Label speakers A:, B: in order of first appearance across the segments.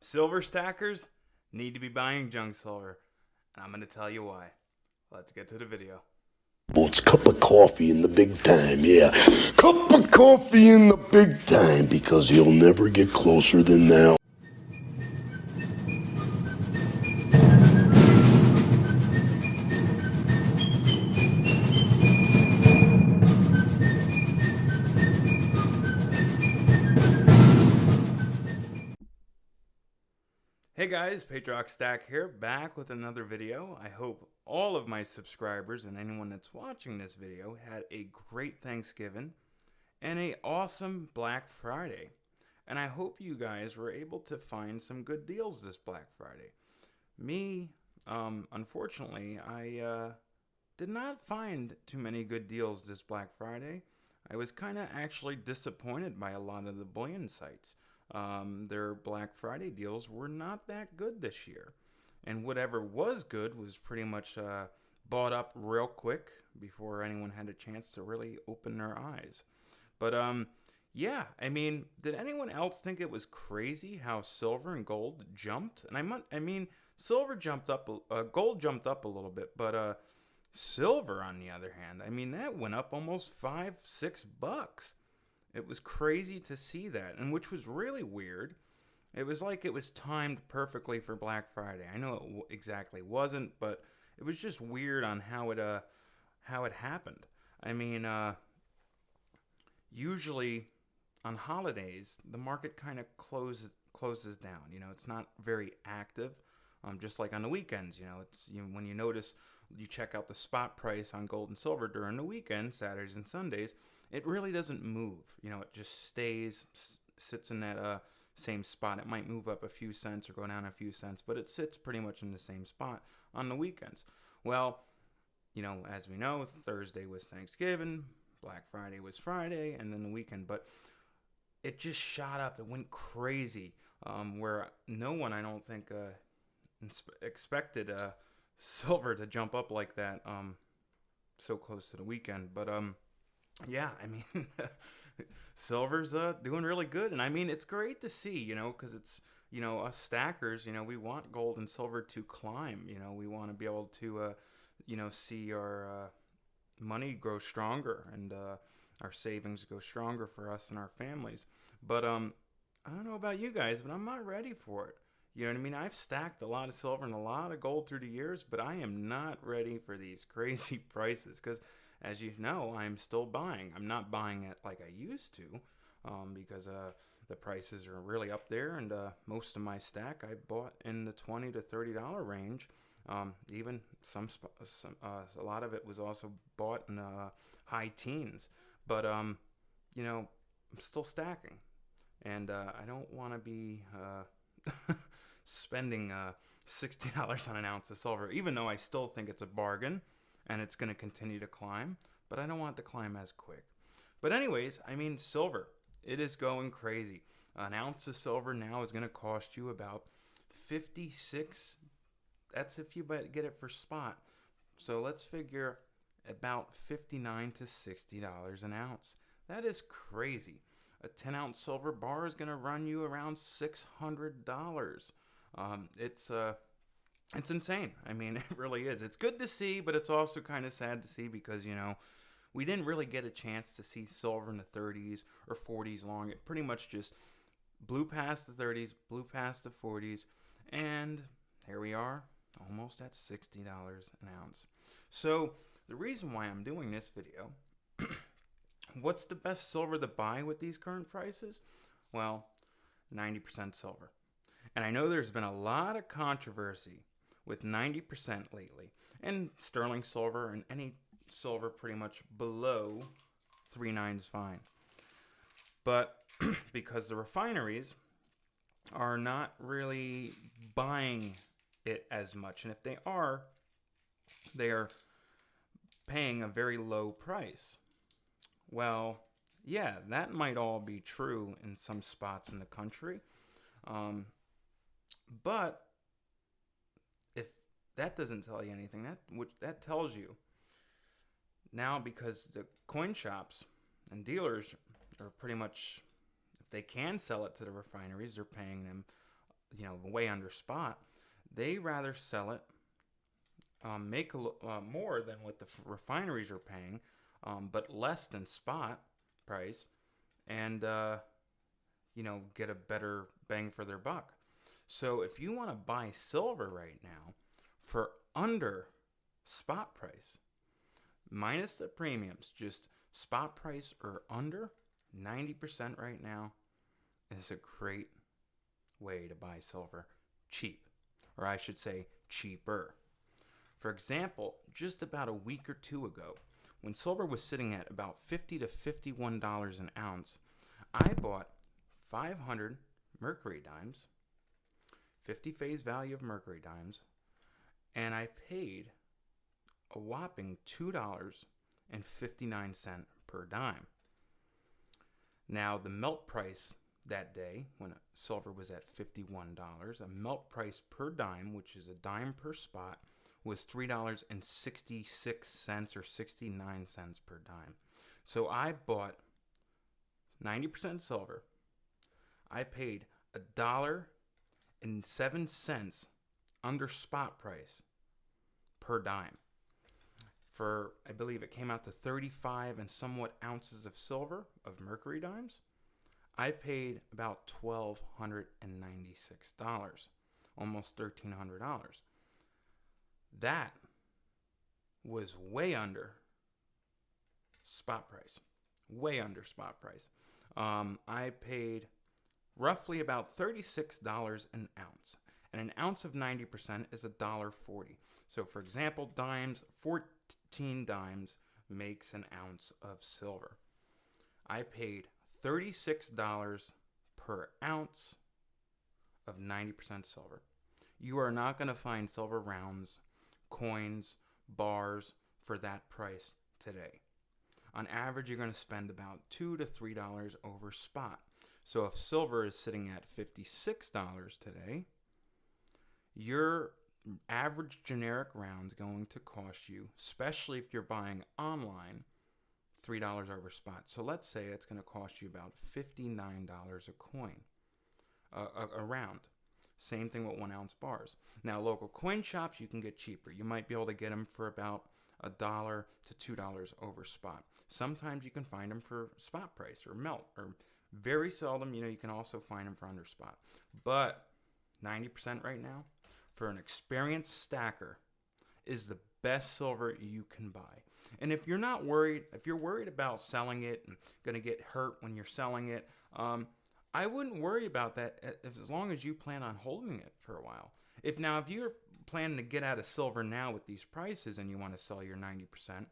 A: Silver stackers need to be buying junk silver, and I'm going to tell you why. Let's get to the video.
B: Well, it's cup of coffee in the big time, yeah. Cup of coffee in the big time, because you'll never get closer than now.
A: Hey guys, Patriotic Stack here, back with another video. I hope all of my subscribers and anyone that's watching this video had a great Thanksgiving and a awesome Black Friday. And I hope you guys were able to find some good deals this Black Friday. Me, unfortunately, I did not find too many good deals this Black Friday. I was kind of actually disappointed by a lot of the Bullion sites. Their Black Friday deals were not that good this year. And whatever was good was pretty much bought up real quick before anyone had a chance to really open their eyes. But yeah, I mean, did anyone else think it was crazy how silver and gold jumped? And I mean, silver jumped up, gold jumped up a little bit, but silver, on the other hand, I mean, that went up almost $5-6. It was crazy to see that, and which was really weird. It was like it was timed perfectly for Black Friday. I know it exactly wasn't, but it was just weird on how it happened. I mean, usually on holidays the market kind of closes down. You know, it's not very active. Just like on the weekends, you know, it's when you notice you check out the spot price on gold and silver during the weekend, Saturdays and Sundays. It really doesn't move. You know, it just sits in that same spot. It might move up a few cents or go down a few cents, but it sits pretty much in the same spot on the weekends. Well, you know, as we know, Thursday was Thanksgiving, Black Friday was Friday, and then the weekend. But it just shot up. It went crazy, where no one, I don't think, expected silver to jump up like that so close to the weekend. But yeah, I mean, silver's doing really good, and I mean, it's great to see, you know, because it's, you know, us stackers, you know, we want gold and silver to climb. You know, we want to be able to you know, see our money grow stronger, and our savings go stronger for us and our families. But I don't know about you guys, but I'm not ready for it. You know what I mean? I've stacked a lot of silver and a lot of gold through the years, but I am not ready for these crazy prices because, as you know, I'm still buying. I'm not buying it like I used to, because the prices are really up there, and most of my stack I bought in the $20 to $30 range. Even a lot of it was also bought in high teens. But you know, I'm still stacking, and I don't want to be spending $60 on an ounce of silver, even though I still think it's a bargain and it's going to continue to climb, but I don't want it to climb as quick. But anyways, I mean, silver, it is going crazy. An ounce of silver now is going to cost you about 56. That's if you get it for spot. So let's figure about $59 to $60 an ounce. That is crazy. A 10-ounce silver bar is going to run you around $600. It's insane. I mean, it really is. It's good to see, but it's also kind of sad to see because, you know, we didn't really get a chance to see silver in the 30s or 40s long. It pretty much just blew past the 30s, blew past the 40s, and here we are, almost at $60 an ounce. So the reason why I'm doing this video, what's the best silver to buy with these current prices? Well, 90% silver. And I know there's been a lot of controversy with 90% lately. And sterling silver and any silver pretty much below 3.9 is fine. But because the refineries are not really buying it as much, and if they are paying a very low price. Well, yeah, that might all be true in some spots in the country. But if that doesn't tell you anything, that tells you now, because the coin shops and dealers are pretty much, if they can sell it to the refineries, they're paying them way under spot, they rather sell it, make more than what the refineries are paying, but less than spot price, and get a better bang for their buck. So if you want to buy silver right now for under spot price, minus the premiums, just spot price or under 90% right now, is a great way to buy silver cheap, or I should say cheaper. For example, just about a week or two ago, when silver was sitting at about $50 to $51 an ounce, I bought 500 mercury dimes, 50 face value of mercury dimes, and I paid a whopping $2.59 per dime. Now, the melt price that day, when silver was at $51, a melt price per dime, which is a dime per spot, was $3.66 or 69 cents per dime. So I bought 90% silver. I paid $1.07 under spot price per dime. For, I believe it came out to 35 and somewhat ounces of silver, of mercury dimes. I paid about $1,296, almost $1,300. That was way under spot price. Way under spot price. I paid roughly about $36 an ounce. And an ounce of 90% is $1.40. So for example, dimes, 14 dimes makes an ounce of silver. I paid $36 per ounce of 90% silver. You are not going to find silver rounds, coins, bars for that price today. On average, you're going to spend about $2 to $3 over spot. So if silver is sitting at $56 today, your average generic round is going to cost you, especially if you're buying online, $3 over spot. So let's say it's going to cost you about $59 a coin, a round. Same thing with 1 ounce bars. Now, local coin shops, you can get cheaper. You might be able to get them for about $1 to $2 over spot. Sometimes you can find them for spot price or melt, or very seldom, you can also find them for under spot. But 90% right now, for an experienced stacker, is the best silver you can buy. And if you're not worried, if you're worried about selling it and going to get hurt when you're selling it, I wouldn't worry about that as long as you plan on holding it for a while. If you're planning to get out of silver now with these prices and you want to sell your 90%,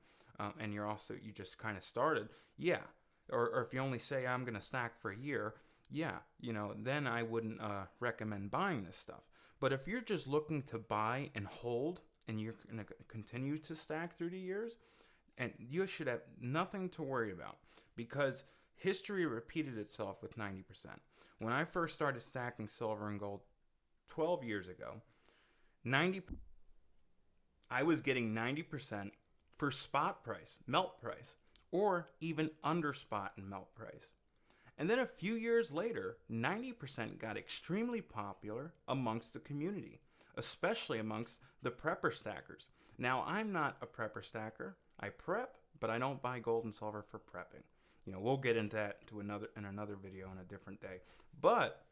A: and you just kind of started, yeah. Or if you only say I'm going to stack for a year, yeah, then I wouldn't recommend buying this stuff. But if you're just looking to buy and hold, and you're going to continue to stack through the years, and you should have nothing to worry about, because history repeated itself with 90%. When I first started stacking silver and gold 12 years ago, I was getting 90% for spot price, melt price, or even under spot and melt price. And then a few years later, 90% got extremely popular amongst the community, especially amongst the prepper stackers. Now, I'm not a prepper stacker. I prep, but I don't buy gold and silver for prepping. We'll get into that in another video on a different day. But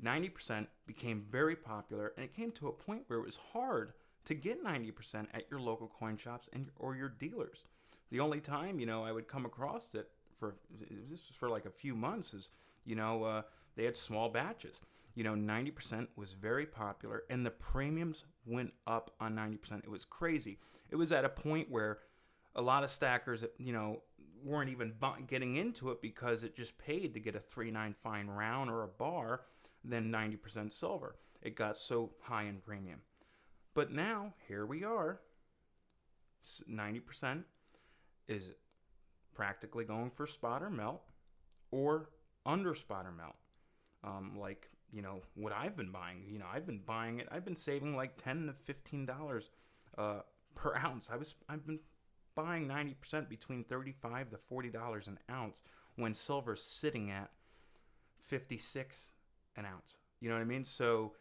A: 90% became very popular, and it came to a point where it was hard to get 90% at your local coin shops or your dealers. The only time, I would come across it this was for like a few months, is, they had small batches. 90% was very popular, and the premiums went up on 90%. It was crazy. It was at a point where a lot of stackers, weren't even getting into it because it just paid to get a 3.9 fine round or a bar than 90% silver. It got so high in premium. But now, here we are. 90% is practically going for spot or melt, or under spot or melt. What I've been buying. I've been buying it. I've been saving like $10 to $15 per ounce. I've been buying 90% between $35 to $40 an ounce when silver's sitting at $56 an ounce. You know what I mean? So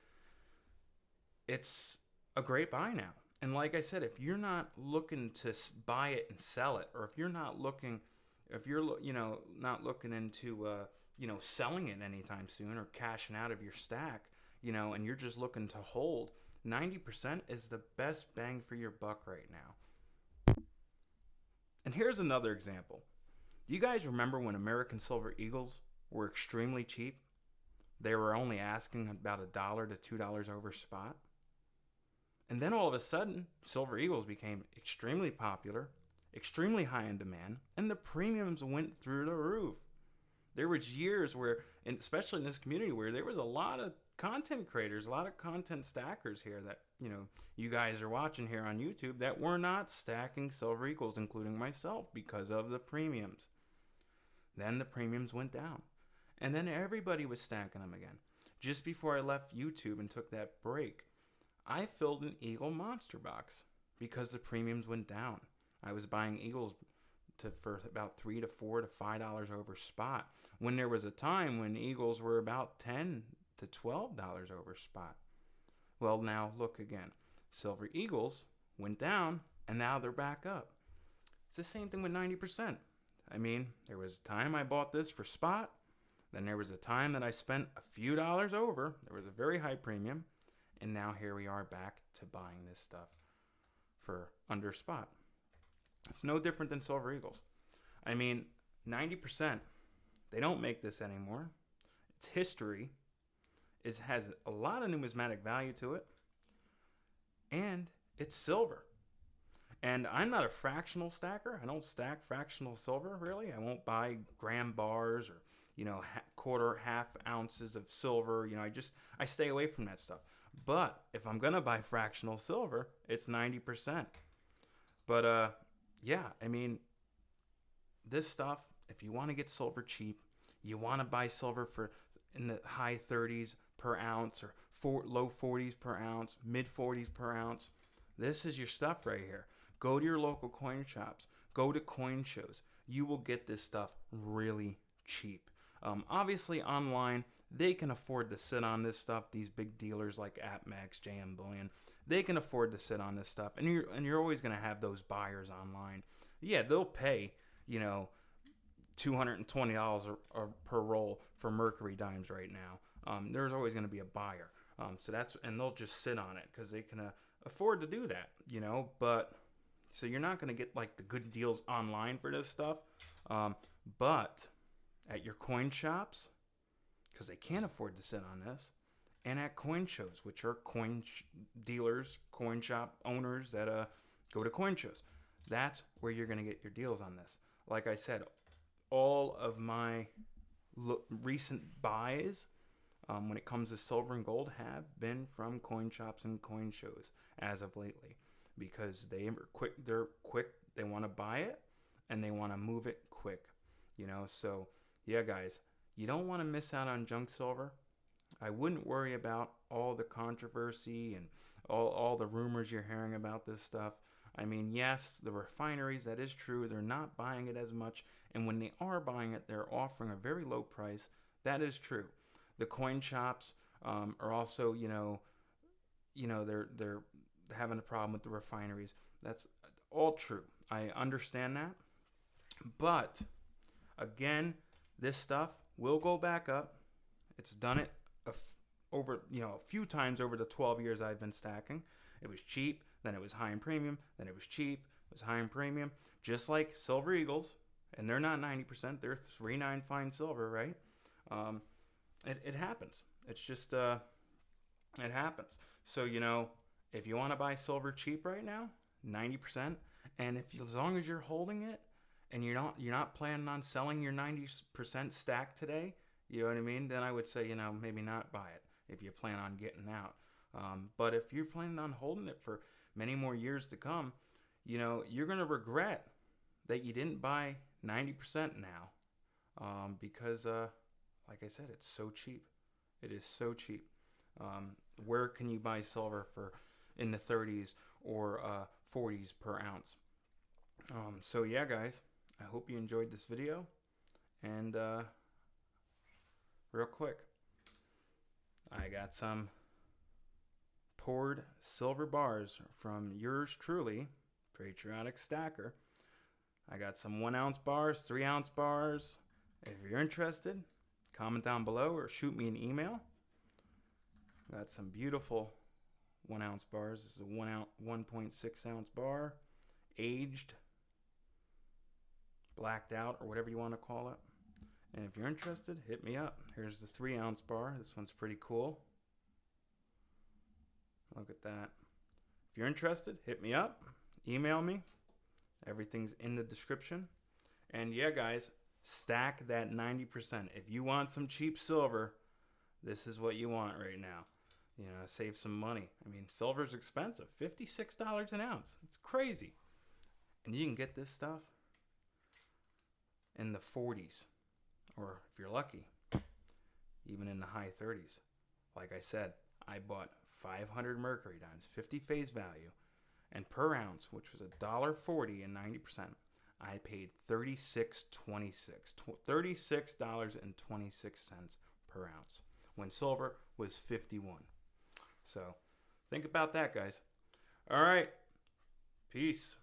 A: it's a great buy now. And like I said, if you're not looking to buy it and sell it, or if you're not looking, if you're not looking into selling it anytime soon or cashing out of your stack, and you're just looking to hold, 90% is the best bang for your buck right now. And here's another example. Do you guys remember when American Silver Eagles were extremely cheap? They were only asking about $1 to $2 over spot. And then all of a sudden, Silver Eagles became extremely popular, extremely high in demand, and the premiums went through the roof. There was years where, and especially in this community, where there was a lot of content creators, a lot of content stackers here that, you guys are watching here on YouTube that were not stacking Silver Eagles, including myself, because of the premiums. Then the premiums went down. And then everybody was stacking them again. Just before I left YouTube and took that break, I filled an Eagle Monster box because the premiums went down. I was buying Eagles for about $3 to $4 to $5 over spot, when there was a time when Eagles were about $10 to $12 over spot. Well, now look again. Silver Eagles went down, and now they're back up. It's the same thing with 90%. I mean, there was a time I bought this for spot. Then there was a time that I spent a few dollars over. There was a very high premium. And now here we are back to buying this stuff for under spot. It's no different than Silver Eagles. I mean, 90%, they don't make this anymore. Its history has a lot of numismatic value to it. And it's silver. And I'm not a fractional stacker. I don't stack fractional silver, really. I won't buy gram bars or, quarter, half ounces of silver. I stay away from that stuff. But if I'm going to buy fractional silver, it's 90%. But, I mean, this stuff, if you want to get silver cheap, you want to buy silver for in the high 30s per ounce or low 40s per ounce, mid 40s per ounce, this is your stuff right here. Go to your local coin shops. Go to coin shows. You will get this stuff really cheap. Obviously, online, they can afford to sit on this stuff. These big dealers like AppMax, JM Bullion, they can afford to sit on this stuff. And you're always going to have those buyers online. Yeah, they'll pay, $220 per roll for Mercury dimes right now. There's always going to be a buyer. And they'll just sit on it because they can afford to do that, But so you're not going to get like the good deals online for this stuff. But at your coin shops, because they can't afford to sit on this, and at coin shows, which are dealers, coin shop owners that go to coin shows, that's where you're going to get your deals on this. Like I said, all of my recent buys when it comes to silver and gold have been from coin shops and coin shows as of lately, because they're quick, they want to buy it and they want to move it quick, so yeah, guys, you don't want to miss out on junk silver. I wouldn't worry about all the controversy and all the rumors you're hearing about this stuff. I mean, yes, the refineries, that is true, they're not buying it as much, and when they are buying it, they're offering a very low price. That is true. The coin shops are also, they're having a problem with the refineries. That's all true. I understand that. But again, this stuff will go back up. It's done it over, a few times over the 12 years I've been stacking. It was cheap, then it was high in premium, then it was cheap, it was high in premium. Just like Silver Eagles, and they're not 90%, they're 3.9 fine silver, right? It happens. It's just it happens. So if you want to buy silver cheap right now, 90%, and as long as you're holding it and you're not planning on selling your 90% stack today, you know what I mean? Then I would say maybe not buy it if you plan on getting out. But if you're planning on holding it for many more years to come, you're gonna regret that you didn't buy 90% now, because like I said, it's so cheap. It is so cheap. Where can you buy silver for in the 30s or 40s per ounce? So yeah, guys, I hope you enjoyed this video. And real quick, I got some poured silver bars from yours truly, Patriotic Stacker. I got some 1 ounce bars, 3 ounce bars. If you're interested, comment down below or shoot me an email. Got some beautiful 1 ounce bars. This is a 1.6 ounce bar, aged, blacked out, or whatever you want to call it. And if you're interested, hit me up. Here's the 3 ounce bar. This one's pretty cool. Look at that. If you're interested, hit me up. Email me. Everything's in the description. And yeah, guys, stack that 90%. If you want some cheap silver, this is what you want right now. You know, save some money. I mean, silver's expensive. $56 an ounce. It's crazy. And you can get this stuff in the 40s. Or if you're lucky, even in the high 30s. Like I said, I bought 500 mercury dimes, 50 face value, and per ounce, which was $1.40 and 90%, I paid $36.26 per ounce when silver was 51. So think about that, guys. All right, peace.